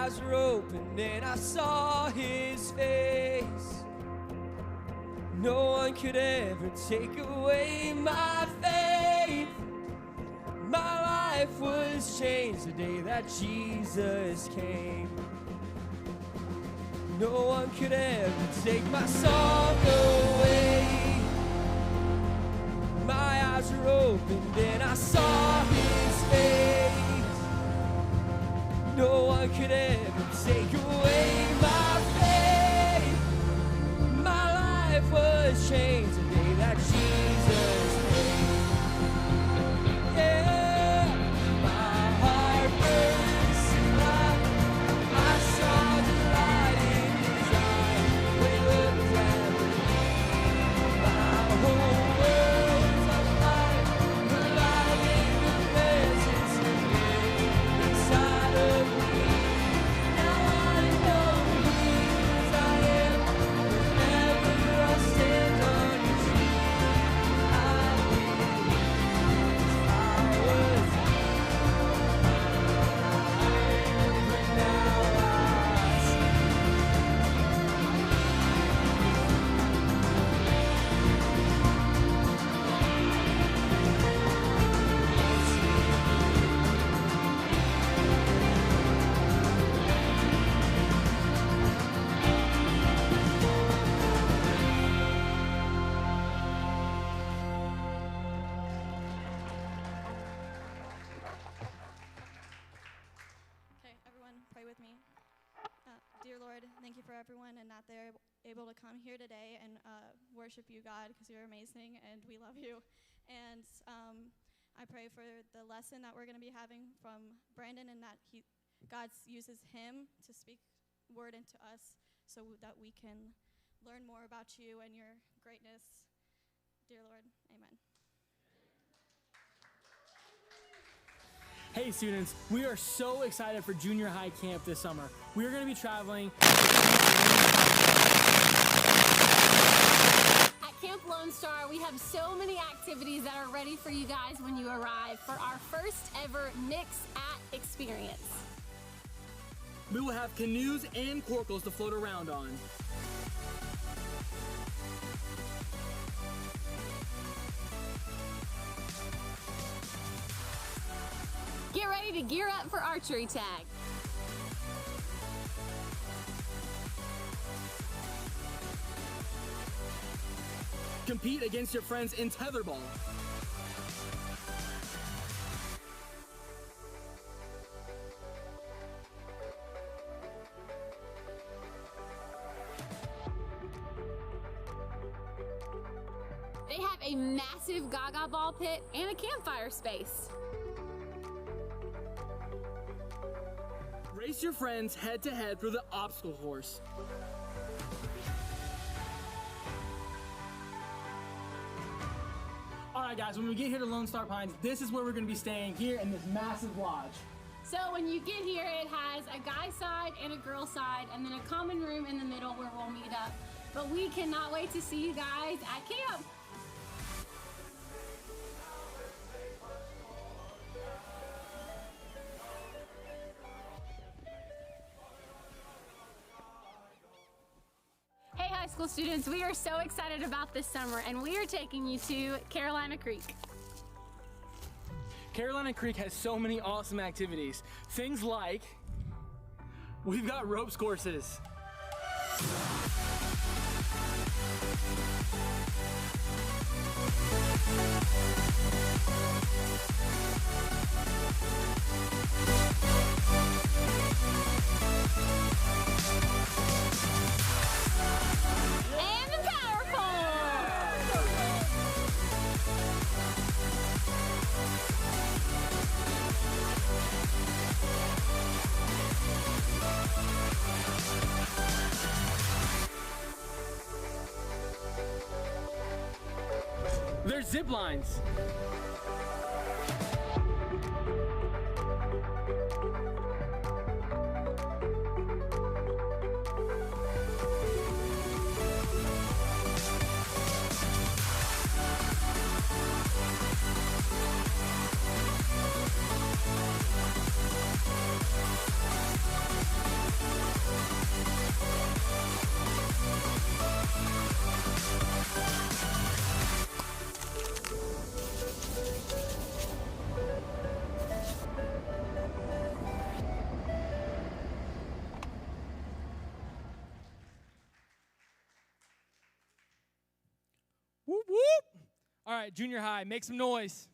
eyes were opened and I saw his face. No one could ever take away my faith. My life was changed the day that Jesus came. No one could ever take my song away. My eyes were opened and I saw his face. No one could ever take away my faith. My life was changed the day that Jesus came. Yeah, my heart burns tonight. I saw the light in his eyes when he looked at me. My whole world's alive, alive in the presence of him inside of me. Now I know whose I am. Whenever I stand on his feet, I believe I was but now I see. Okay, everyone, pray with me. Dear Lord, thank you for everyone and that they're able to come here today and worship you, God, because you're amazing and we love you. And I pray for the lesson that we're going to be having from Brandon and that God uses him to speak word into us so that we can learn more about you and your greatness. Dear Lord, amen. Hey students, we are so excited for junior high camp this summer. We are going to be traveling At Camp Lone Star, we have so many activities that are ready for you guys when you arrive for our first ever Nix at experience. We will have canoes and corkles to float around on. Get ready to gear up for archery tag. Compete against your friends in tetherball. They have a massive gaga ball pit and a campfire space. Race your friends head to head through the obstacle course. Alright guys, when we get here to Lone Star Pines, this is where we're going to be staying, here in this massive lodge. So when you get here, it has a guy side and a girl side, and then a common room in the middle where we'll meet up. But we cannot wait to see you guys at camp. Hey high school students, we are so excited about this summer, and we are taking you to Carolina Creek. Carolina Creek has so many awesome activities. Things like, we've got ropes courses. And the power pole! There's zip lines. right, junior high, make some noise.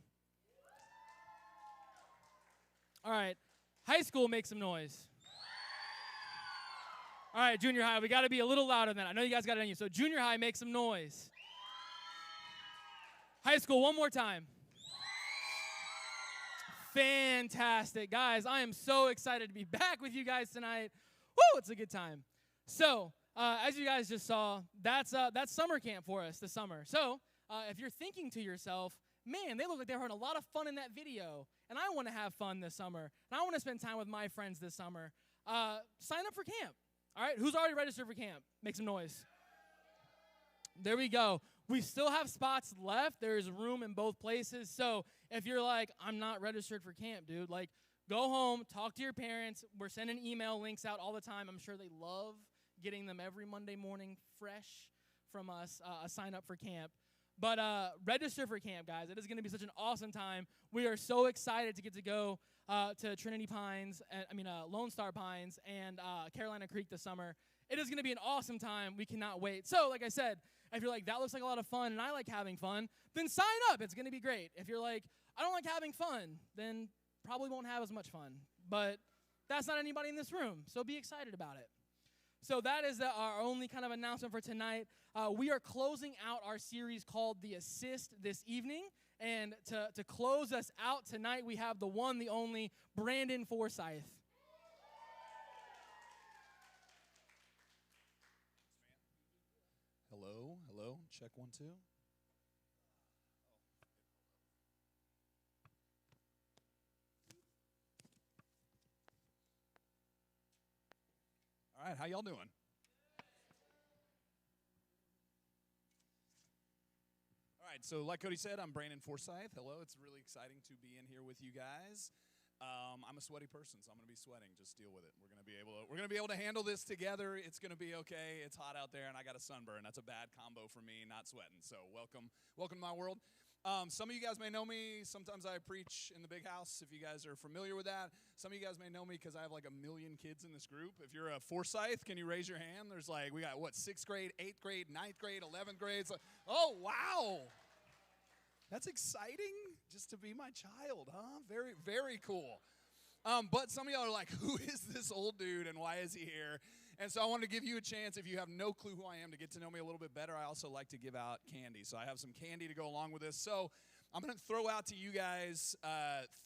All right, high school, make some noise. All right, junior high, we got to be a little louder than that. I know you guys got it in you. So junior high, make some noise. High school, one more time. Fantastic. Guys, I am so excited to be back with you guys tonight. Woo, it's a good time. So, as you guys just saw, that's summer camp for us this summer. So, if you're thinking to yourself, man, they look like they're having a lot of fun in that video, and I want to have fun this summer, and I want to spend time with my friends this summer, sign up for camp. All right, who's already registered for camp? Make some noise. There we go. We still have spots left. There's room in both places. So if you're like, I'm not registered for camp, dude, like, go home, talk to your parents. We're sending email links out all the time. I'm sure they love getting them every Monday morning fresh from us, a sign up for camp. But register for camp, guys. It is going to be such an awesome time. We are so excited to get to go to Trinity Pines, Lone Star Pines, and Carolina Creek this summer. It is going to be an awesome time. We cannot wait. So, like I said, if you're like, that looks like a lot of fun, and I like having fun, then sign up. It's going to be great. If you're like, I don't like having fun, then probably won't have as much fun. But that's not anybody in this room, so be excited about it. So that is our only kind of announcement for tonight. We are closing out our series called The Assist this evening. And to close us out tonight, we have the one, the only, Brandon Forsyth. Hello, hello, check 1, 2. All right, how y'all doing? All right, so like Cody said, I'm Brandon Forsyth. Hello, it's really exciting to be in here with you guys. I'm a sweaty person, so I'm going to be sweating. Just deal with it. We're going to be able to handle this together. It's going to be okay. It's hot out there, and I got a sunburn. That's a bad combo for me, not sweating. So welcome to my world. Some of you guys may know me. Sometimes I preach in the big house, if you guys are familiar with that. Some of you guys may know me because I have like 1 million kids in this group. If you're a Forsyth, can you raise your hand? There's like, we got, 6th grade, 8th grade, 9th grade, 11th grade. Like, oh, wow. That's exciting, just to be my child, huh? Very, very cool. But some of y'all are like, who is this old dude and why is he here? And so I wanted to give you a chance, if you have no clue who I am, to get to know me a little bit better. I also like to give out candy. So I have some candy to go along with this. So I'm going to throw out to you guys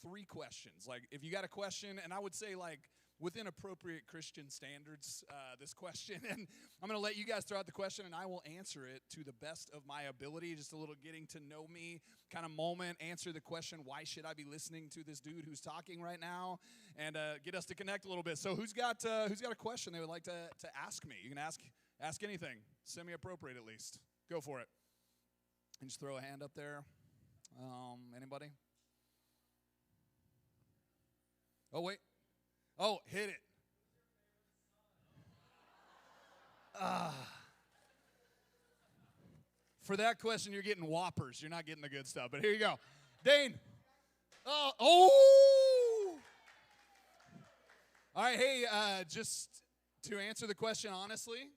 3 questions. Like, if you got a question, and I would say, like, within appropriate Christian standards, this question. And I'm going to let you guys throw out the question, and I will answer it to the best of my ability. Just a little getting to know me kind of moment. Answer the question, why should I be listening to this dude who's talking right now? And get us to connect a little bit. So who's got a question they would like to ask me? You can ask anything, semi-appropriate at least. Go for it. And just throw a hand up there. Anybody? Oh, wait. Oh, hit it. For that question, you're getting Whoppers. You're not getting the good stuff. But here you go. Dane. Oh! All right, hey, just to answer the question honestly,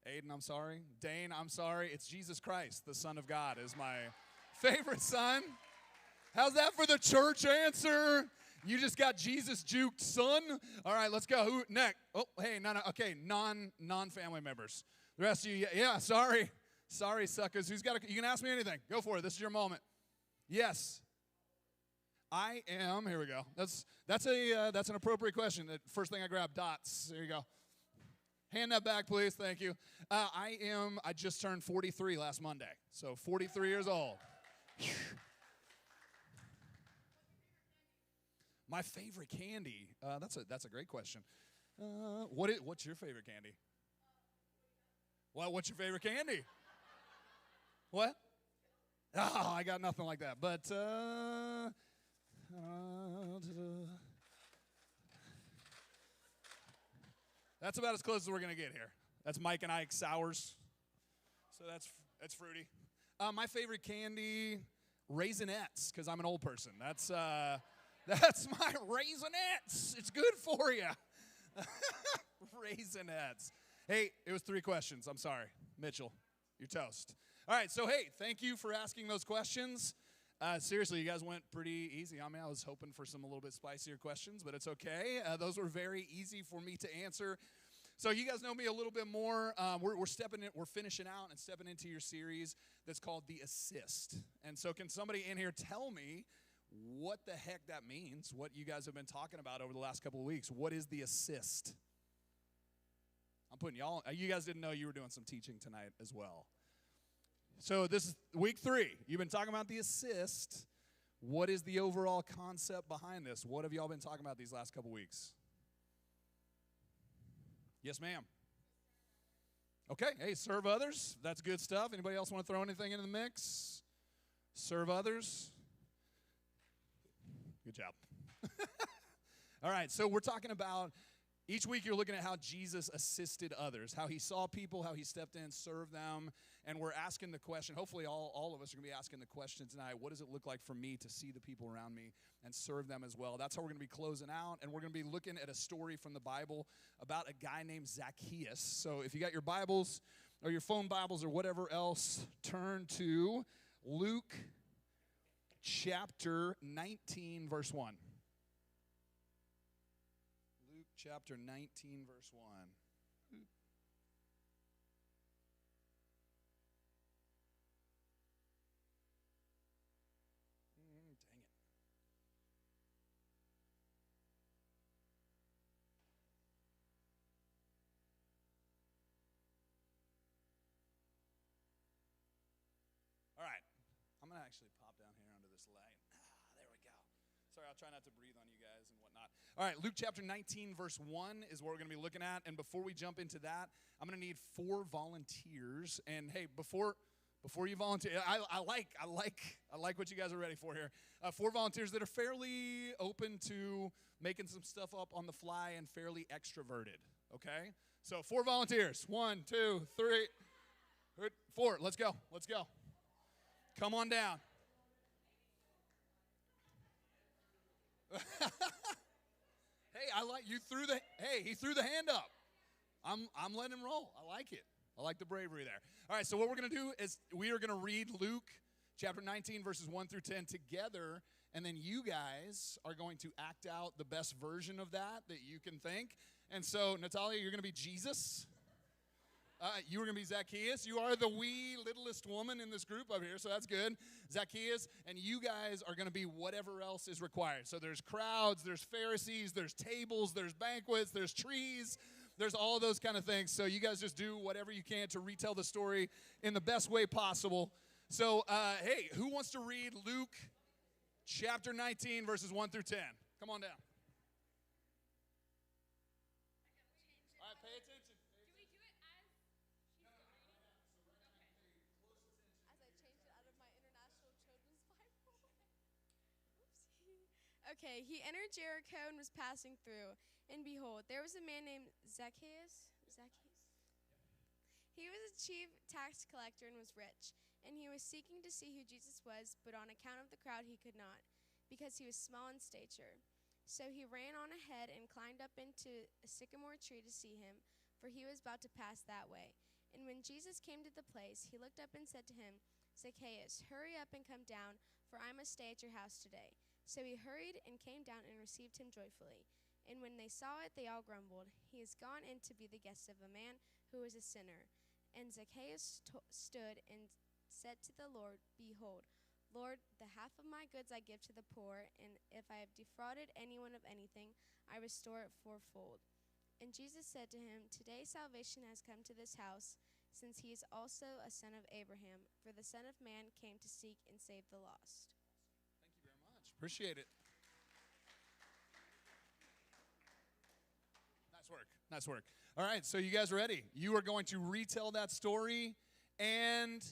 Aiden, I'm sorry. Dane, I'm sorry. It's Jesus Christ, the Son of God, is my favorite son. How's that for the church answer? You just got Jesus juked, son. All right, let's go. Who next? Oh, hey, no. Okay, non-family members. The rest of you, yeah. Sorry, suckers. Who's got? You can ask me anything. Go for it. This is your moment. Yes, I am. Here we go. That's an appropriate question. The first thing I grabbed, dots. There you go. Hand that back, please. Thank you. I just turned 43 last Monday, so 43 years old. My favorite candy. That's a great question. What's your favorite candy? Well, what's your favorite candy? What? Oh, I got nothing like that. But that's about as close as we're gonna get here. That's Mike and Ike Sours. So that's fruity. My favorite candy, Raisinets, because I'm an old person. That's my Raisinets. It's good for you. Raisinets. Hey, it was 3 questions. I'm sorry. Mitchell, you're toast. All right, so hey, thank you for asking those questions. Seriously, you guys went pretty easy on me. I was hoping for some a little bit spicier questions, but it's okay. Those were very easy for me to answer. So you guys know me a little bit more. We're finishing out and stepping into your series that's called The Assist. And so can somebody in here tell me what the heck that means, what you guys have been talking about over the last couple of weeks? What is The Assist? I'm putting y'all, you guys didn't know you were doing some teaching tonight as well. So this is week 3. You've been talking about the assist. What is the overall concept behind this? What have y'all been talking about these last couple weeks? Yes, ma'am. Okay, hey, serve others. That's good stuff. Anybody else want to throw anything into the mix? Serve others. Good job. All right, so we're talking about each week you're looking at how Jesus assisted others, how he saw people, how he stepped in, served them, and we're asking the question, hopefully all of us are going to be asking the question tonight, what does it look like for me to see the people around me and serve them as well? That's how we're going to be closing out, and we're going to be looking at a story from the Bible about a guy named Zacchaeus. So if you got your Bibles or your phone Bibles or whatever else, turn to Luke chapter 19, verse 1. Chapter 19, verse 1. Dang it. All right. I'm going to actually pop down here under this light. There we go. Sorry, I'll try not to breathe on you guys and whatnot. All right, Luke chapter 19, verse 1 is what we're going to be looking at. And before we jump into that, I'm going to need 4 volunteers. And hey, before you volunteer, I like what you guys are ready for here. 4 volunteers that are fairly open to making some stuff up on the fly and fairly extroverted. Okay, so 4 volunteers. 1, 2, 3, 4. Let's go. Let's go. Come on down. Hey, he threw the hand up. I'm letting him roll. I like it. I like the bravery there. All right, so what we're going to do is we are going to read Luke chapter 19 verses 1 through 10 together, and then you guys are going to act out the best version of that you can think. And so, Natalia, you're going to be Jesus. You are going to be Zacchaeus. You are the wee littlest woman in this group up here, so that's good. Zacchaeus, and you guys are going to be whatever else is required. So there's crowds, there's Pharisees, there's tables, there's banquets, there's trees, there's all those kind of things. So you guys just do whatever you can to retell the story in the best way possible. So, hey, who wants to read Luke chapter 19, verses 1 through 10? Come on down. All right, pay attention. Okay, he entered Jericho and was passing through. And behold, there was a man named Zacchaeus. He was a chief tax collector and was rich. And he was seeking to see who Jesus was, but on account of the crowd he could not, because he was small in stature. So he ran on ahead and climbed up into a sycamore tree to see him, for he was about to pass that way. And when Jesus came to the place, he looked up and said to him, Zacchaeus, hurry up and come down, for I must stay at your house today. So he hurried and came down and received him joyfully. And when they saw it, they all grumbled, He is gone in to be the guest of a man who is a sinner. And Zacchaeus stood and said to the Lord, Behold, Lord, the half of my goods I give to the poor, and if I have defrauded anyone of anything, I restore it fourfold. And Jesus said to him, Today salvation has come to this house, since he is also a son of Abraham, for the Son of Man came to seek and save the lost. Appreciate it. Nice work. Nice work. All right, so you guys ready? You are going to retell that story and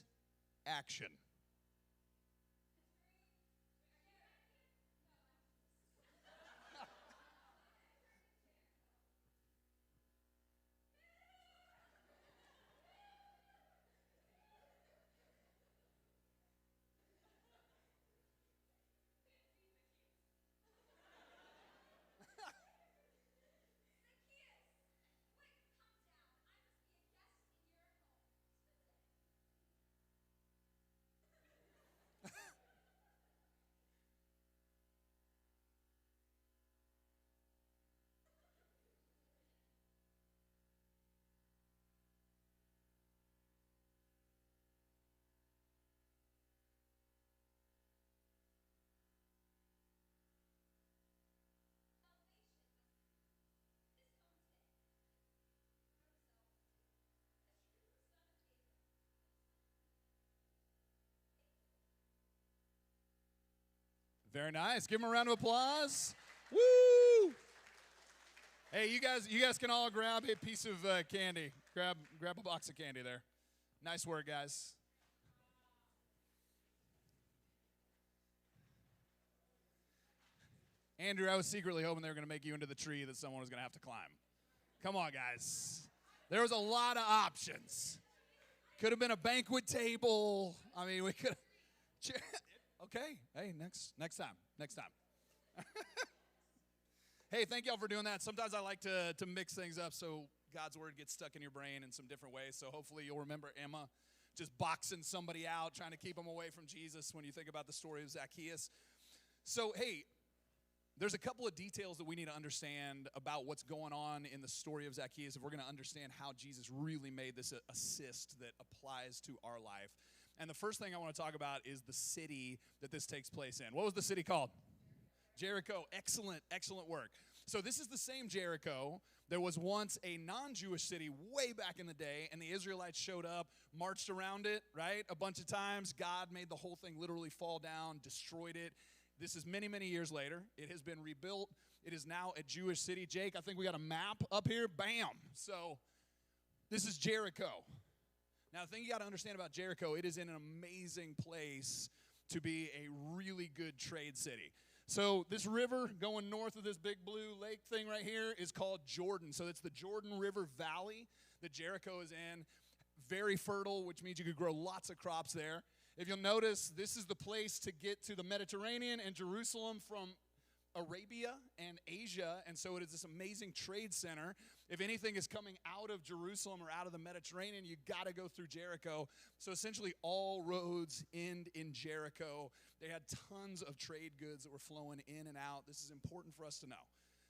action. Very nice. Give him a round of applause. Woo! Hey, you guys can all grab a piece of candy. Grab a box of candy there. Nice work, guys. Andrew, I was secretly hoping they were going to make you into the tree that someone was going to have to climb. Come on, guys. There was a lot of options. Could have been a banquet table. I mean, we could have. Okay. Hey, next time. Hey, thank y'all for doing that. Sometimes I like to mix things up so God's word gets stuck in your brain in some different ways. So hopefully you'll remember Emma just boxing somebody out, trying to keep them away from Jesus when you think about the story of Zacchaeus. So, hey, there's a couple of details that we need to understand about what's going on in the story of Zacchaeus if we're going to understand how Jesus really made this assist that applies to our life. And the first thing I want to talk about is the city that this takes place in. What was the city called? Jericho. Excellent work. So this is the same Jericho. There was once a non-Jewish city way back in the day, and the Israelites showed up, marched around it, right, a bunch of times. God made the whole thing literally fall down, destroyed it. This is many, many years later. It has been rebuilt. It is now a Jewish city. Jake, I think we got a map up here. Bam. So this is Jericho. Now, the thing you got to understand about Jericho, it is in an amazing place to be a really good trade city. So this river going north of this big blue lake thing right here is called Jordan. So it's the Jordan River Valley that Jericho is in. Very fertile, which means you could grow lots of crops there. If you'll notice, this is the place to get to the Mediterranean and Jerusalem from Arabia and Asia, and so it is this amazing trade center. If anything is coming out of Jerusalem or out of the Mediterranean, you got to go through Jericho. So essentially all roads end in Jericho. They had tons of trade goods that were flowing in and out. This is important for us to know.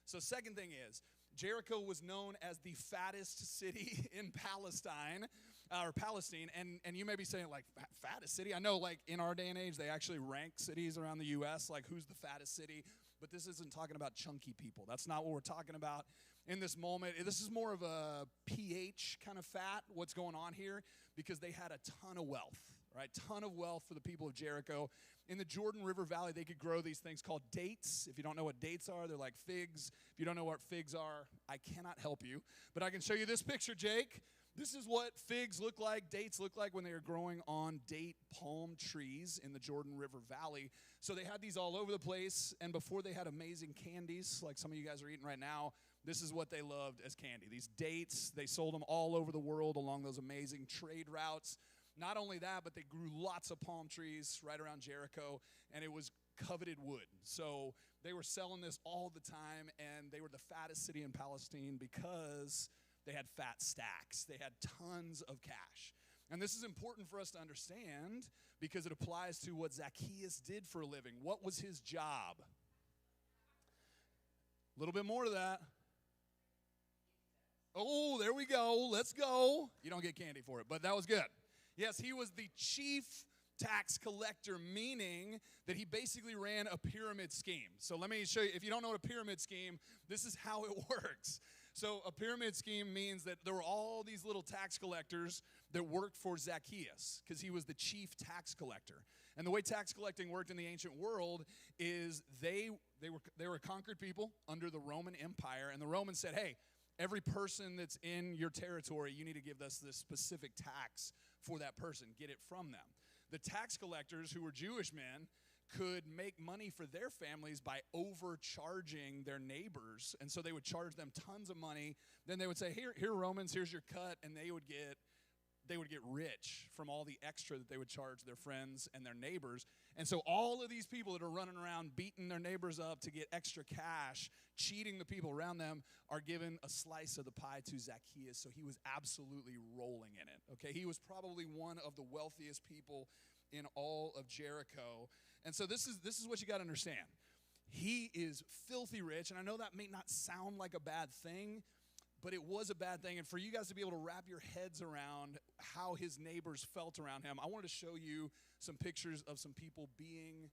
So second thing is, Jericho was known as the fattest city in Palestine, and you may be saying, like, fattest city? I know, like, in our day and age, they actually rank cities around the U.S., like, who's the fattest city? But this isn't talking about chunky people. That's not what we're talking about in this moment. This is more of a pH kind of fat, what's going on here, because they had a ton of wealth, right? Ton of wealth for the people of Jericho. In the Jordan River Valley, they could grow these things called dates. If you don't know what dates are, they're like figs. If you don't know what figs are, I cannot help you. But I can show you this picture, Jake. This is what figs look like, dates look like when they are growing on date palm trees in the Jordan River Valley. So they had these all over the place, and before they had amazing candies, like some of you guys are eating right now, this is what they loved as candy. These dates, they sold them all over the world along those amazing trade routes. Not only that, but they grew lots of palm trees right around Jericho, and it was coveted wood. So they were selling this all the time, and they were the fattest city in Palestine because they had fat stacks. They had tons of cash. And this is important for us to understand because it applies to what Zacchaeus did for a living. What was his job? A little bit more to that. Oh, there we go. Let's go. You don't get candy for it, but that was good. Yes, he was the chief tax collector, meaning that he basically ran a pyramid scheme. So let me show you. If you don't know what a pyramid scheme, this is how it works. So a pyramid scheme means that there were all these little tax collectors that worked for Zacchaeus because he was the chief tax collector. And the way tax collecting worked in the ancient world is they were conquered people under the Roman Empire, and the Romans said, hey, every person that's in your territory, you need to give us this specific tax for that person. Get it from them. The tax collectors, who were Jewish men, could make money for their families by overcharging their neighbors. And so they would charge them tons of money. Then they would say, here Romans, here's your cut. And they would get rich from all the extra that they would charge their friends and their neighbors. And so all of these people that are running around beating their neighbors up to get extra cash, cheating the people around them, are given a slice of the pie to Zacchaeus. So he was absolutely rolling in it. Okay, he was probably one of the wealthiest people in all of Jericho. And so this is what you got to understand. He is filthy rich, and I know that may not sound like a bad thing, but it was a bad thing. And for you guys to be able to wrap your heads around how his neighbors felt around him, I wanted to show you some pictures of some people being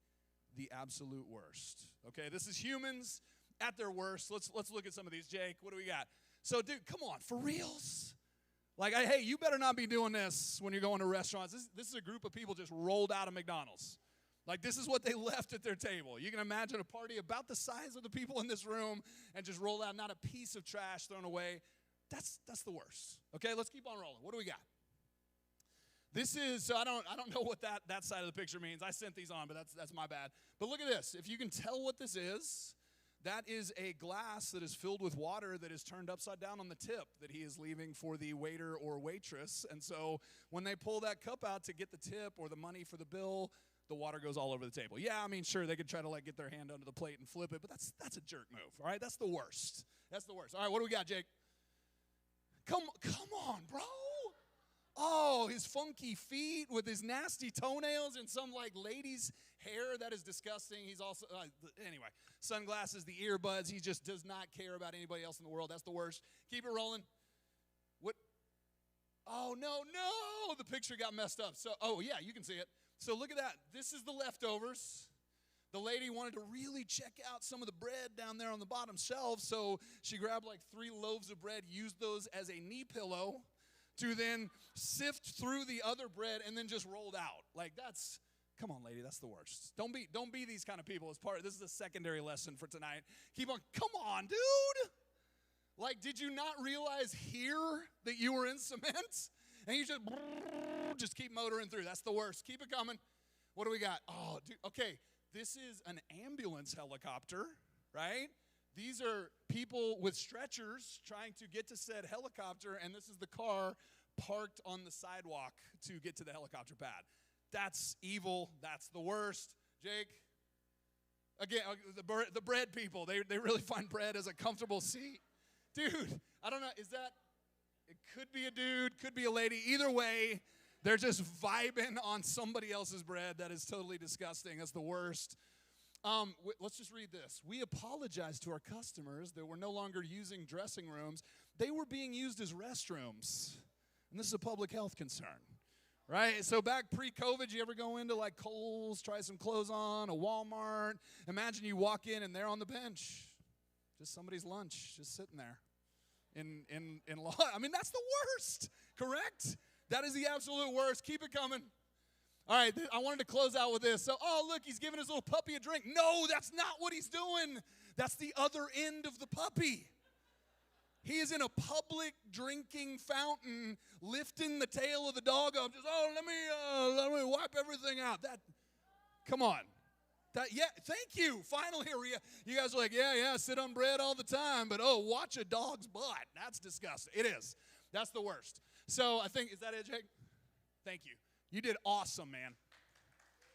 the absolute worst. Okay, this is humans at their worst. Let's look at some of these. Jake, what do we got? So, dude, come on, for reals? Like, hey, you better not be doing this when you're going to restaurants. This is a group of people just rolled out of McDonald's. Like, this is what they left at their table. You can imagine a party about the size of the people in this room and just roll out not a piece of trash thrown away. That's the worst. Okay, let's keep on rolling. What do we got? This is, so I don't know what that side of the picture means. I sent these on, but that's my bad. But look at this. If you can tell what this is, that is a glass that is filled with water that is turned upside down on the tip that he is leaving for the waiter or waitress. And so when they pull that cup out to get the tip or the money for the bill, the water goes all over the table. Yeah, I mean, sure, they could try to like get their hand under the plate and flip it, but that's a jerk move, all right? That's the worst. That's the worst. All right, what do we got, Jake? Come on, bro. Oh, his funky feet with his nasty toenails and some like lady's hair. That is disgusting. He's also, anyway, sunglasses, the earbuds. He just does not care about anybody else in the world. That's the worst. Keep it rolling. What? Oh, no. The picture got messed up. So, oh, yeah, you can see it. So look at that. This is the leftovers. The lady wanted to really check out some of the bread down there on the bottom shelf, so she grabbed like 3 loaves of bread, used those as a knee pillow to then sift through the other bread and then just rolled out. Like, that's, come on, lady, that's the worst. Don't be these kind of people. This is a secondary lesson for tonight. Keep on, come on, dude. Like, did you not realize here that you were in cement? And you just keep motoring through. That's the worst. Keep it coming. What do we got? Oh, dude, okay. This is an ambulance helicopter, right? These are people with stretchers trying to get to said helicopter, and this is the car parked on the sidewalk to get to the helicopter pad. That's evil. That's the worst. Jake? Again, the bread people, they really find bread as a comfortable seat. Dude, I don't know, it could be a dude, could be a lady. Either way, they're just vibing on somebody else's bread. That is totally disgusting. That's the worst. Let's just read this. We apologize to our customers that we're no longer using dressing rooms. They were being used as restrooms. And this is a public health concern, right? So back pre-COVID, you ever go into like Kohl's, try some clothes on, a Walmart? Imagine you walk in and they're on the bench. Just somebody's lunch, just sitting there. In law. I mean, that's the worst, correct? That is the absolute worst. Keep it coming. All right, I wanted to close out with this. So, oh, look, he's giving his little puppy a drink. No, that's not what he's doing. That's the other end of the puppy. He is in a public drinking fountain, lifting the tail of the dog up. Just, let me wipe everything out. Come on. Yeah, thank you. Finally, you guys are like, yeah, sit on bread all the time, but watch a dog's butt. That's disgusting. It is. That's the worst. So I think, is that it, Jake? Thank you. You did awesome, man.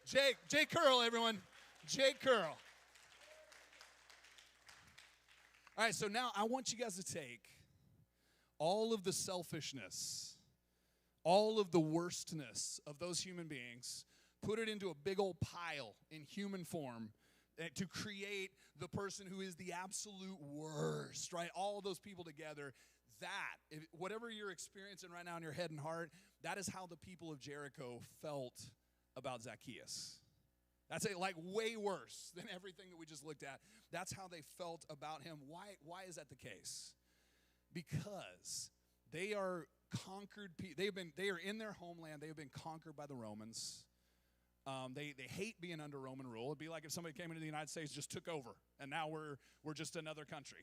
Jake Curl, everyone. Jake Curl. All right, so now I want you guys to take all of the selfishness, all of the worstness of those human beings, put it into a big old pile in human form to create the person who is the absolute worst, right? All those people together. Whatever you're experiencing right now in your head and heart, that is how the people of Jericho felt about Zacchaeus. That's like way worse than everything that we just looked at. That's how they felt about him. Why is that the case? Because they are conquered people. They are in their homeland. They have been conquered by the Romans. They hate being under Roman rule. It'd be like if somebody came into the United States, just took over, and now we're just another country.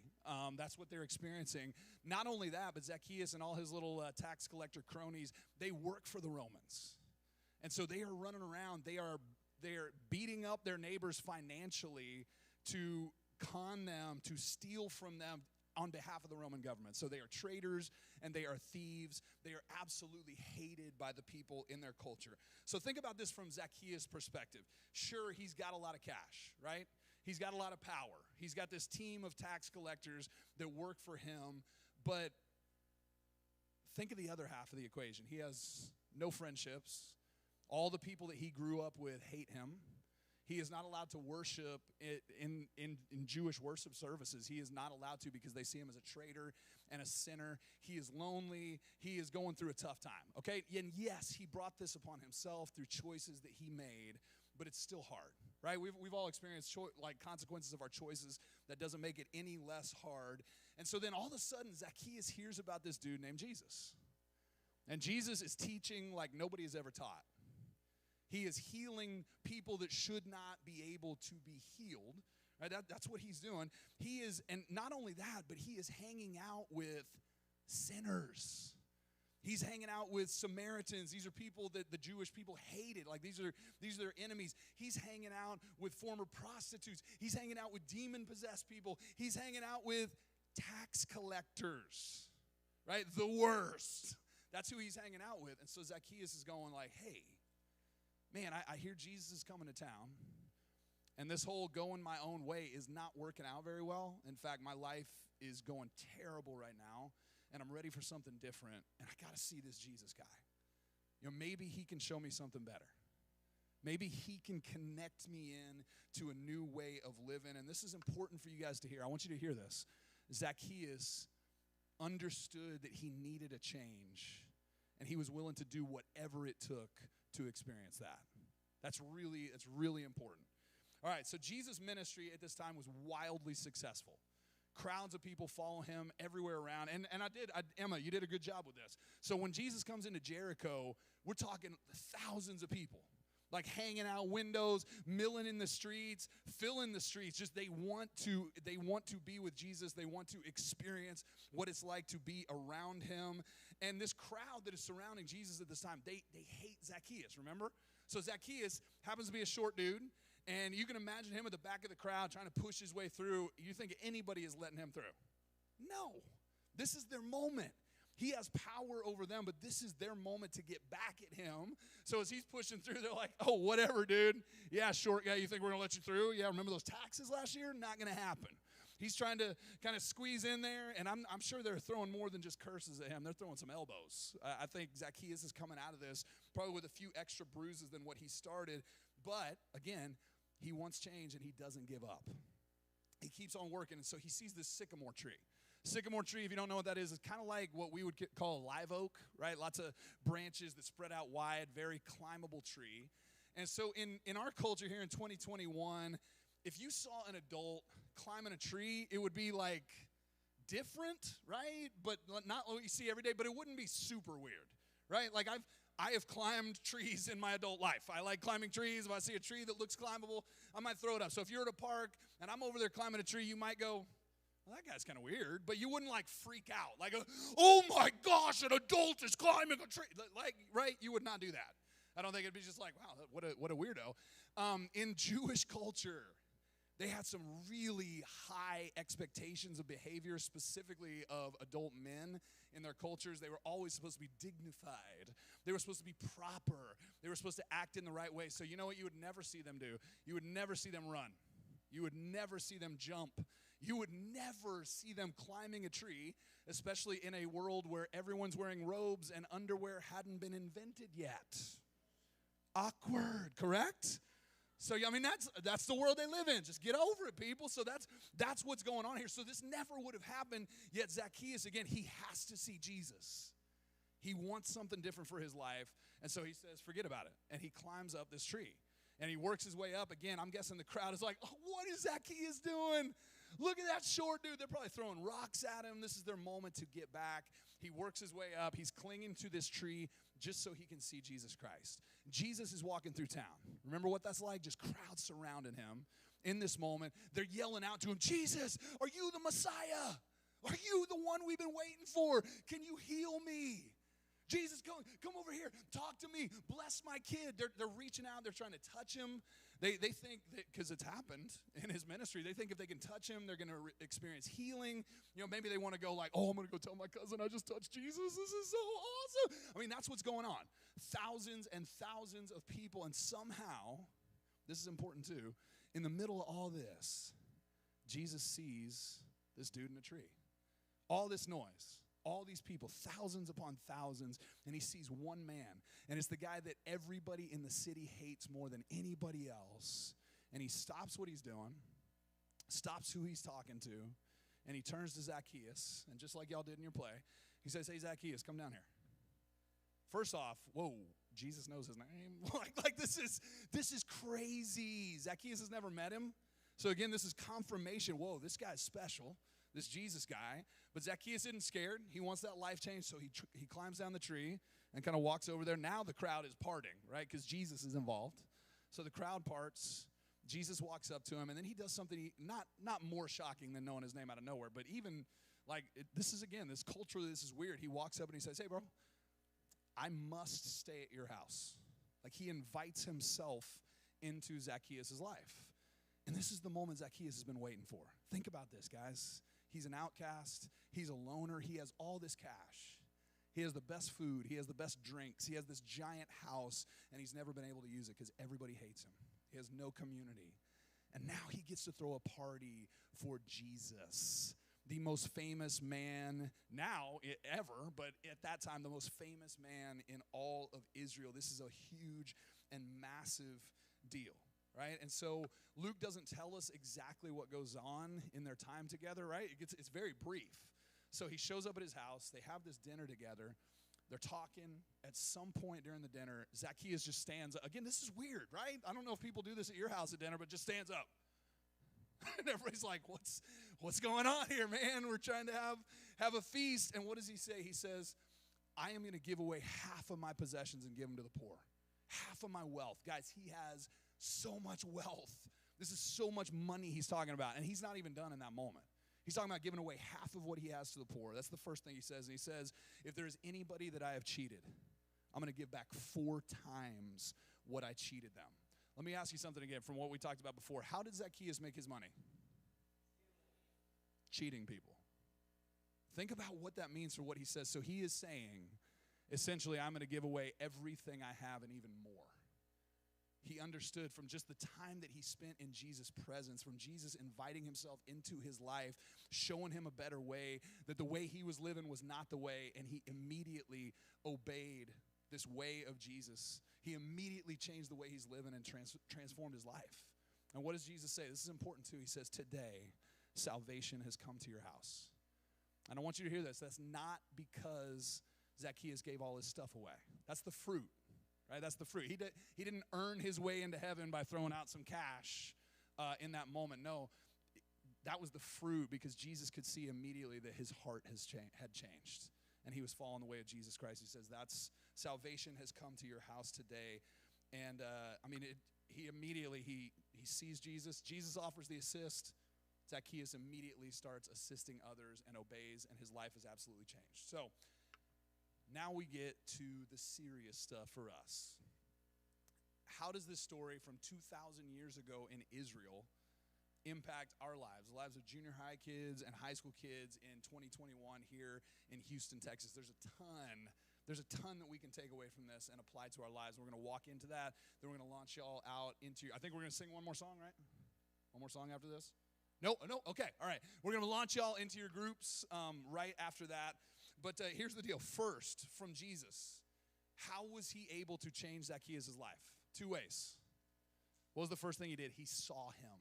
That's what they're experiencing. Not only that, but Zacchaeus and all his little tax collector cronies, they work for the Romans. And so they are running around. They are beating up their neighbors financially to con them, to steal from them on behalf of the Roman government. So they are traitors and they are thieves. They are absolutely hated by the people in their culture. So think about this from Zacchaeus' perspective. Sure, he's got a lot of cash, right? He's got a lot of power. He's got this team of tax collectors that work for him. But think of the other half of the equation. He has no friendships. All the people that he grew up with hate him. He is not allowed to worship in Jewish worship services. He is not allowed to because they see him as a traitor and a sinner. He is lonely. He is going through a tough time, okay? And yes, he brought this upon himself through choices that he made, but it's still hard, right? We've all experienced consequences of our choices. That doesn't make it any less hard. And so then all of a sudden, Zacchaeus hears about this dude named Jesus. And Jesus is teaching like nobody has ever taught. He is healing people that should not be able to be healed. Right? That's what he's doing. He is, and not only that, but he is hanging out with sinners. He's hanging out with Samaritans. These are people that the Jewish people hated. Like these are their enemies. He's hanging out with former prostitutes. He's hanging out with demon-possessed people. He's hanging out with tax collectors, right? The worst. That's who he's hanging out with. And so Zacchaeus is going like, hey, man, I hear Jesus is coming to town. And this whole going my own way is not working out very well. In fact, my life is going terrible right now. And I'm ready for something different, and I got to see this Jesus guy. You know, maybe he can show me something better. Maybe he can connect me in to a new way of living, and this is important for you guys to hear. I want you to hear this. Zacchaeus understood that he needed a change, and he was willing to do whatever it took to experience that. That's really important. All right, so Jesus' ministry at this time was wildly successful. Crowds of people follow him everywhere around. And Emma, you did a good job with this. So when Jesus comes into Jericho, we're talking thousands of people, like hanging out windows, milling in the streets, filling the streets. Just they want to be with Jesus. They want to experience what it's like to be around him. And this crowd that is surrounding Jesus at this time, they hate Zacchaeus, remember? So Zacchaeus happens to be a short dude. And you can imagine him at the back of the crowd trying to push his way through. You think anybody is letting him through? No. This is their moment. He has power over them, but this is their moment to get back at him. So as he's pushing through, they're like, oh, whatever, dude. Yeah, short guy, you think we're going to let you through? Yeah, remember those taxes last year? Not going to happen. He's trying to kind of squeeze in there, and I'm sure they're throwing more than just curses at him. They're throwing some elbows. I think Zacchaeus is coming out of this probably with a few extra bruises than what he started. But, again, he wants change, and he doesn't give up. He keeps on working, and so he sees this sycamore tree. Sycamore tree, if you don't know what that is, it's kind of like what we would call a live oak, right? Lots of branches that spread out wide, very climbable tree. And so in our culture here in 2021, if you saw an adult climbing a tree, it would be like different, right? But not what you see every day, but it wouldn't be super weird, right? Like I have climbed trees in my adult life. I like climbing trees. If I see a tree that looks climbable, I might throw it up. So if you're at a park and I'm over there climbing a tree, you might go, well, that guy's kind of weird. But you wouldn't like freak out. Like, oh my gosh, an adult is climbing a tree. Like, right? You would not do that. I don't think it'd be just like, wow, what a weirdo. In Jewish culture, they had some really high expectations of behavior, specifically of adult men in their cultures. They were always supposed to be dignified. They were supposed to be proper. They were supposed to act in the right way. So you know what you would never see them do? You would never see them run. You would never see them jump. You would never see them climbing a tree, especially in a world where everyone's wearing robes and underwear hadn't been invented yet. Awkward, correct? So, I mean, that's the world they live in. Just get over it, people. So that's what's going on here. So this never would have happened, yet Zacchaeus, again, he has to see Jesus. He wants something different for his life, and so he says, forget about it. And he climbs up this tree, and he works his way up. Again, I'm guessing the crowd is like, oh, what is Zacchaeus doing? Look at that short dude. They're probably throwing rocks at him. This is their moment to get back. He works his way up. He's clinging to this tree just so he can see Jesus Christ. Jesus is walking through town. Remember what that's like? Just crowds surrounding him in this moment. They're yelling out to him, Jesus, are you the Messiah? Are you the one we've been waiting for? Can you heal me? Jesus, come over here. Talk to me. Bless my kid. They're reaching out. They're trying to touch him. They think that because it's happened in his ministry, they think if they can touch him, they're going to experience healing. You know, maybe they want to go like, oh, I'm going to go tell my cousin I just touched Jesus. This is so awesome. I mean, that's what's going on. Thousands and thousands of people. And somehow, this is important too, in the middle of all this, Jesus sees this dude in a tree. All this noise. All these people, thousands upon thousands, and he sees one man. And it's the guy that everybody in the city hates more than anybody else. And he stops what he's doing, stops who he's talking to, and he turns to Zacchaeus. And just like y'all did in your play, he says, hey, Zacchaeus, come down here. First off, whoa, Jesus knows his name. like this is crazy. Zacchaeus has never met him. So again, this is confirmation. Whoa, this guy's special. This Jesus guy. But Zacchaeus isn't scared. He wants that life change, so he climbs down the tree, and kind of walks over there. Now the crowd is parting, right? Because Jesus is involved. So the crowd parts. Jesus walks up to him, and then he does something not more shocking than knowing his name out of nowhere, but even this is, again, this culture, this is weird. He walks up and he says, hey, bro, I must stay at your house. Like, he invites himself into Zacchaeus' life. And this is the moment Zacchaeus has been waiting for. Think about this, guys. He's an outcast. He's a loner. He has all this cash. He has the best food. He has the best drinks. He has this giant house, and he's never been able to use it because everybody hates him. He has no community. And now he gets to throw a party for Jesus, the most famous man now ever, but at that time, the most famous man in all of Israel. This is a huge and massive deal, right? And so Luke doesn't tell us exactly what goes on in their time together, right? It's very brief. So he shows up at his house. They have this dinner together. They're talking. At some point during the dinner, Zacchaeus just stands up. Again, this is weird, right? I don't know if people do this at your house at dinner, but just stands up. And everybody's like, what's going on here, man? We're trying to have a feast. And what does he say? He says, I am going to give away half of my possessions and give them to the poor. Half of my wealth. Guys, he has so much wealth. This is so much money he's talking about. And he's not even done in that moment. He's talking about giving away half of what he has to the poor. That's the first thing he says. And he says, if there's anybody that I have cheated, I'm going to give back 4 times what I cheated them. Let me ask you something again from what we talked about before. How did Zacchaeus make his money? Cheating people. Think about what that means for what he says. So he is saying, essentially, I'm going to give away everything I have and even more. He understood from just the time that he spent in Jesus' presence, from Jesus inviting himself into his life, showing him a better way, that the way he was living was not the way, and he immediately obeyed this way of Jesus. He immediately changed the way he's living and transformed his life. And what does Jesus say? This is important too. He says, today, salvation has come to your house. And I want you to hear this. That's not because Zacchaeus gave all his stuff away. That's the fruit. Right, that's the fruit. He didn't earn his way into heaven by throwing out some cash in that moment. No, that was the fruit because Jesus could see immediately that his heart had changed. And he was following the way of Jesus Christ. He says, that's salvation has come to your house today. And he immediately, he sees Jesus. Jesus offers the assist. Zacchaeus immediately starts assisting others and obeys, and his life is absolutely changed. So, now we get to the serious stuff for us. How does this story from 2,000 years ago in Israel impact our lives, the lives of junior high kids and high school kids in 2021 here in Houston, Texas? There's a ton that we can take away from this and apply to our lives. We're going to walk into that. Then we're going to launch y'all out into, I think we're going to sing one more song, right? One more song after this? No, okay, all right. We're going to launch y'all into your groups right after that. But here's the deal. First, from Jesus, how was he able to change Zacchaeus' life? 2 ways. What was the first thing he did? He saw him.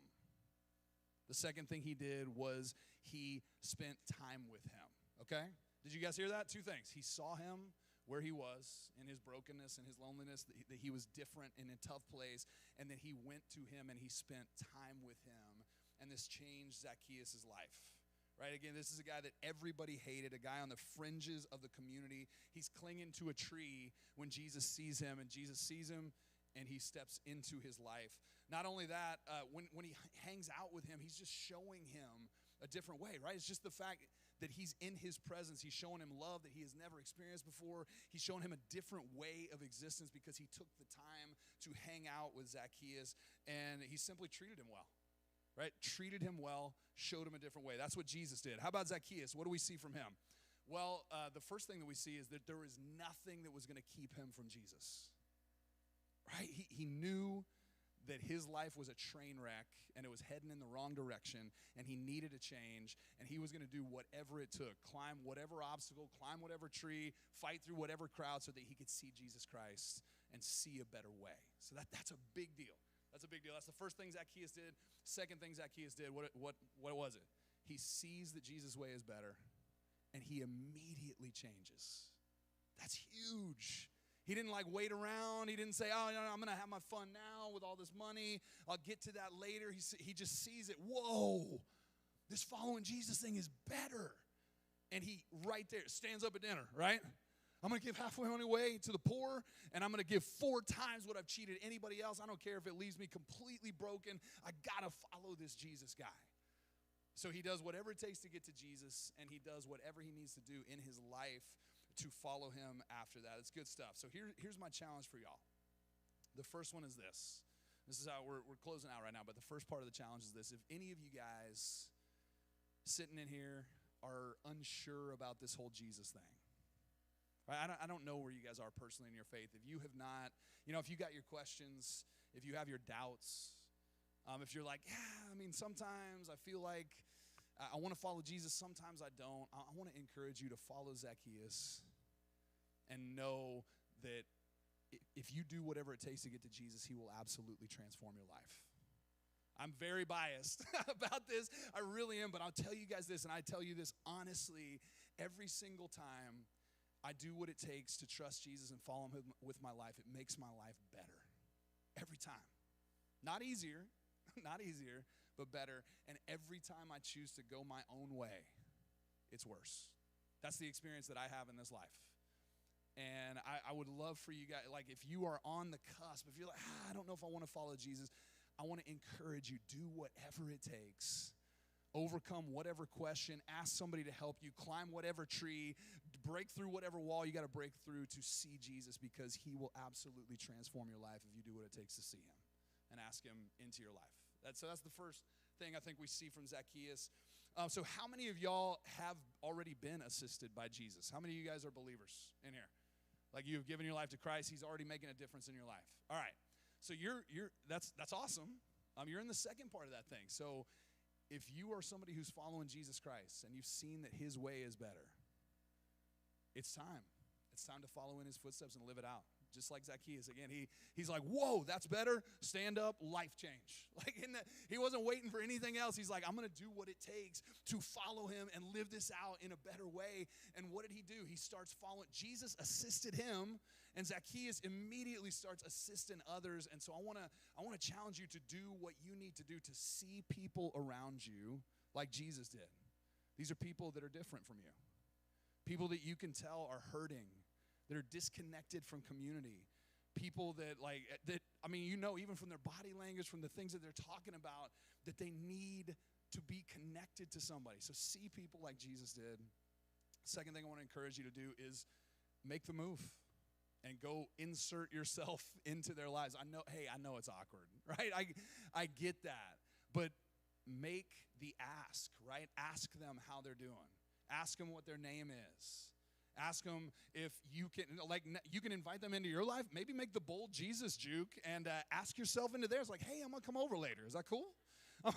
The second thing he did was he spent time with him, okay? Did you guys hear that? 2 things. He saw him where he was in his brokenness and his loneliness, that he was different in a tough place, and then he went to him and he spent time with him, and this changed Zacchaeus' life. Right, again, this is a guy that everybody hated, a guy on the fringes of the community. He's clinging to a tree when Jesus sees him, and Jesus sees him, and he steps into his life. Not only that, when he hangs out with him, he's just showing him a different way, right? It's just the fact that he's in his presence. He's showing him love that he has never experienced before. He's showing him a different way of existence because he took the time to hang out with Zacchaeus, and he simply treated him well. Right? Treated him well, showed him a different way. That's what Jesus did. How about Zacchaeus? What do we see from him? Well, the first thing that we see is that there is nothing that was going to keep him from Jesus. Right? He knew that his life was a train wreck and it was heading in the wrong direction and he needed a change and he was going to do whatever it took, climb whatever obstacle, climb whatever tree, fight through whatever crowd so that he could see Jesus Christ and see a better way. So that's a big deal. That's a big deal. That's the first thing Zacchaeus did. Second thing Zacchaeus did, what was it? He sees that Jesus' way is better, and he immediately changes. That's huge. He didn't wait around. He didn't say, I'm going to have my fun now with all this money. I'll get to that later. He just sees it. Whoa, this following Jesus thing is better. And he right there stands up at dinner, right? I'm going to give halfway away to the poor, and I'm going to give 4 times what I've cheated anybody else. I don't care if it leaves me completely broken. I got to follow this Jesus guy. So he does whatever it takes to get to Jesus, and he does whatever he needs to do in his life to follow him after that. It's good stuff. So here's my challenge for y'all. The first one is this. This is how we're closing out right now, but the first part of the challenge is this. If any of you guys sitting in here are unsure about this whole Jesus thing, right? I don't know where you guys are personally in your faith. If you have not, if you got your questions, if you have your doubts, if you're like, yeah, I mean, sometimes I feel like I want to follow Jesus, sometimes I don't. I want to encourage you to follow Zacchaeus and know that if you do whatever it takes to get to Jesus, he will absolutely transform your life. I'm very biased about this. I really am, but I'll tell you guys this, and I tell you this honestly, every single time I do what it takes to trust Jesus and follow him with my life, it makes my life better. Every time. Not easier, but better. And every time I choose to go my own way, it's worse. That's the experience that I have in this life. And I would love for you guys, like if you are on the cusp, if you're like, I don't know if I want to follow Jesus, I want to encourage you, do whatever it takes. Overcome whatever question, ask somebody to help you, climb whatever tree, break through whatever wall you got to break through to see Jesus, because he will absolutely transform your life if you do what it takes to see him and ask him into your life. So that's the first thing I think we see from Zacchaeus. So how many of y'all have already been assisted by Jesus? How many of you guys are believers in here? Like you've given your life to Christ, he's already making a difference in your life. All right, so that's awesome. You're in the second part of that thing. So if you are somebody who's following Jesus Christ and you've seen that his way is better, it's time. It's time to follow in his footsteps and live it out. Just like Zacchaeus. Again, he's like, whoa, that's better. Stand up, life change. Like he wasn't waiting for anything else. He's like, I'm going to do what it takes to follow him and live this out in a better way. And what did he do? He starts following. Jesus assisted him, and Zacchaeus immediately starts assisting others. And so I want to challenge you to do what you need to do to see people around you like Jesus did. These are people that are different from you. People that you can tell are hurting, that are disconnected from community. People that even from their body language, from the things that they're talking about, that they need to be connected to somebody. So see people like Jesus did. Second thing I want to encourage you to do is make the move and go insert yourself into their lives. I know it's awkward, right? I get that. But make the ask, right? Ask them how they're doing. Ask them what their name is. Ask them if you can invite them into your life. Maybe make the bold Jesus juke and ask yourself into theirs. Like, hey, I'm gonna come over later. Is that cool? I'm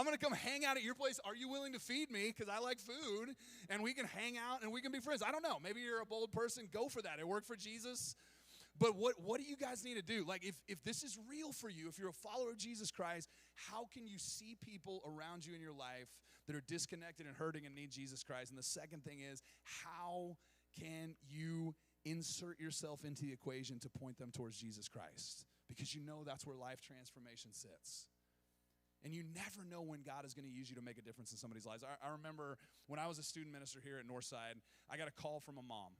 gonna come hang out at your place. Are you willing to feed me? Because I like food, and we can hang out and we can be friends. I don't know. Maybe you're a bold person. Go for that. It worked for Jesus. But what do you guys need to do? Like, if this is real for you, if you're a follower of Jesus Christ, how can you see people around you in your life that are disconnected and hurting and need Jesus Christ? And the second thing is, how can you insert yourself into the equation to point them towards Jesus Christ? Because you know that's where life transformation sits. And you never know when God is going to use you to make a difference in somebody's lives. I remember when I was a student minister here at Northside, I got a call from a mom.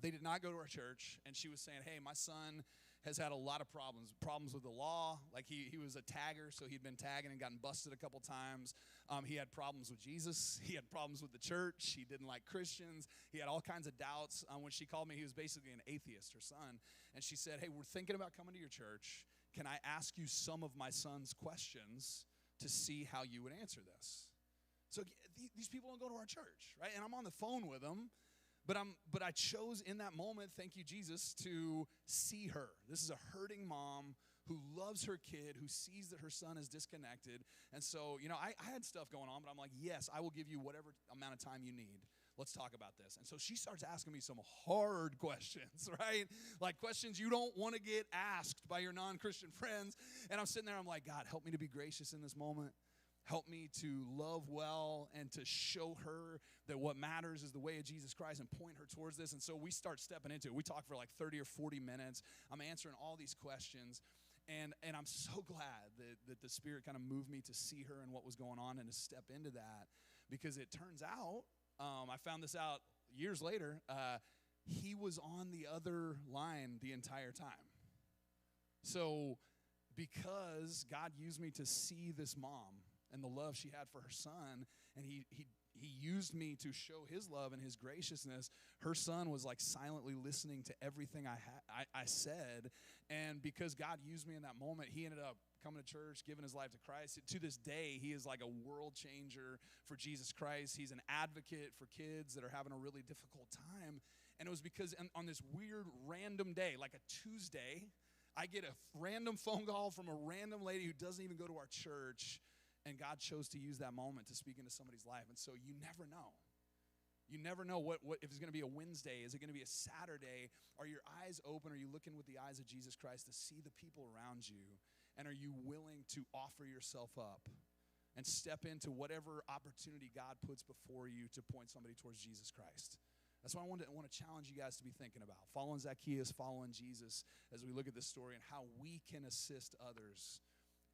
They did not go to our church, and she was saying, hey, my son has had a lot of problems with the law. Like he was a tagger, so he'd been tagging and gotten busted a couple times. He had problems with Jesus. He had problems with the church. He didn't like Christians. He had all kinds of doubts. When she called me, he was basically an atheist, her son. And she said, hey, we're thinking about coming to your church. Can I ask you some of my son's questions to see how you would answer this? So these people don't go to our church, right? And I'm on the phone with them. But I chose in that moment, thank you, Jesus, to see her. This is a hurting mom who loves her kid, who sees that her son is disconnected. And so, I had stuff going on, but I'm like, yes, I will give you whatever amount of time you need. Let's talk about this. And so she starts asking me some hard questions, right? Like questions you don't want to get asked by your non-Christian friends. And I'm sitting there, I'm like, God, help me to be gracious in this moment. Help me to love well and to show her that what matters is the way of Jesus Christ and point her towards this. And so we start stepping into it. We talk for like 30 or 40 minutes. I'm answering all these questions. And I'm so glad that the Spirit kind of moved me to see her and what was going on and to step into that. Because it turns out, I found this out years later, he was on the other line the entire time. So because God used me to see this mom and the love she had for her son, and he used me to show his love and his graciousness, her son was like silently listening to everything I said. And because God used me in that moment, he ended up coming to church, giving his life to Christ. To this day, he is like a world changer for Jesus Christ. He's an advocate for kids that are having a really difficult time. And it was because on this weird random day, like a Tuesday, I get a random phone call from a random lady who doesn't even go to our church, and God chose to use that moment to speak into somebody's life. And so you never know. You never know what if it's going to be a Wednesday. Is it going to be a Saturday? Are your eyes open? Are you looking with the eyes of Jesus Christ to see the people around you? And are you willing to offer yourself up and step into whatever opportunity God puts before you to point somebody towards Jesus Christ? That's why I want to challenge you guys to be thinking about following Zacchaeus, following Jesus, as we look at this story and how we can assist others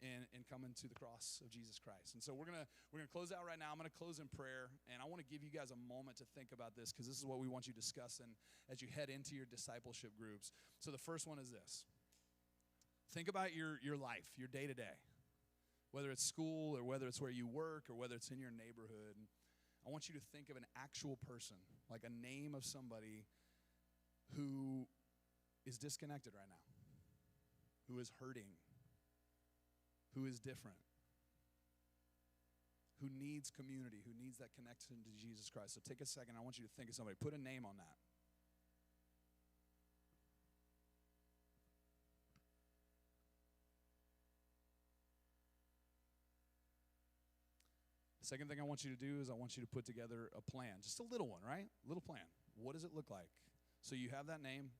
in coming to the cross of Jesus Christ. And so we're gonna close out right now. I'm gonna close in prayer, and I want to give you guys a moment to think about this, because this is what we want you discussing as you head into your discipleship groups. So the first one is this: think about your life, your day to day, whether it's school or whether it's where you work or whether it's in your neighborhood. I want you to think of an actual person, like a name of somebody who is disconnected right now, who is hurting, who is different, who needs community, who needs that connection to Jesus Christ. So take a second. I want you to think of somebody. Put a name on that. Second thing I want you to do is I want you to put together a plan, just a little one, right? Little plan. What does it look like? So you have that name.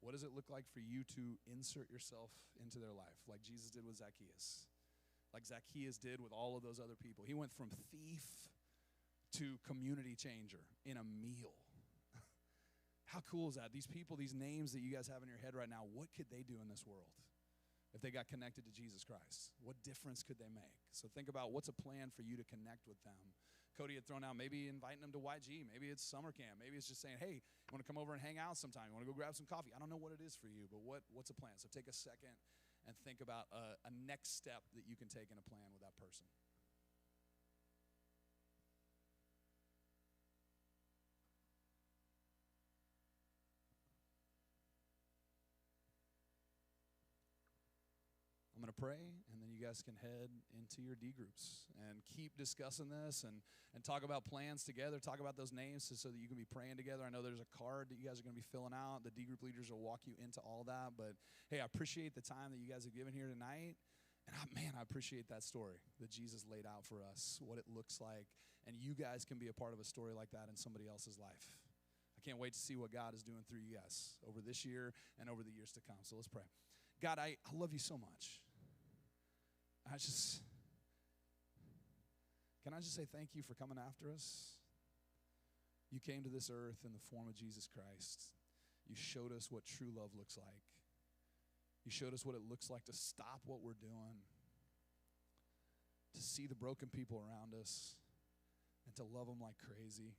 What does it look like for you to insert yourself into their life, like Jesus did with Zacchaeus, like Zacchaeus did with all of those other people? He went from thief to community changer in a meal. How cool is that? These people, these names that you guys have in your head right now, what could they do in this world if they got connected to Jesus Christ? What difference could they make? So think about what's a plan for you to connect with them. Cody had thrown out maybe inviting them to YG. Maybe it's summer camp. Maybe it's just saying, hey, you want to come over and hang out sometime? You want to go grab some coffee? I don't know what it is for you, but what's a plan? So take a second and think about a next step that you can take in a plan with that person. I'm going to pray, and then you guys can head into your D groups and keep discussing this and talk about plans together, talk about those names so that you can be praying together. I know there's a card that you guys are going to be filling out. The D group leaders will walk you into all that. But, hey, I appreciate the time that you guys have given here tonight. And, I appreciate that story that Jesus laid out for us, what it looks like. And you guys can be a part of a story like that in somebody else's life. I can't wait to see what God is doing through you guys over this year and over the years to come. So let's pray. God, I love you so much. Can I just say thank you for coming after us? You came to this earth in the form of Jesus Christ. You showed us what true love looks like. You showed us what it looks like to stop what we're doing, to see the broken people around us, and to love them like crazy.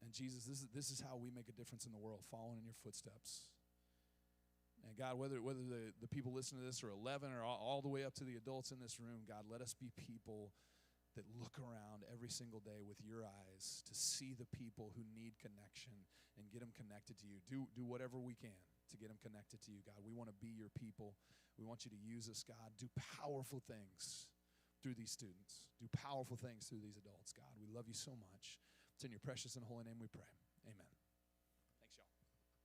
And Jesus, this is how we make a difference in the world, following in your footsteps. And God, whether the people listening to this are 11 or all the way up to the adults in this room, God, let us be people that look around every single day with your eyes to see the people who need connection and get them connected to you. Do whatever we can to get them connected to you, God. We want to be your people. We want you to use us, God. Do powerful things through these students. Do powerful things through these adults, God. We love you so much. It's in your precious and holy name we pray. Amen.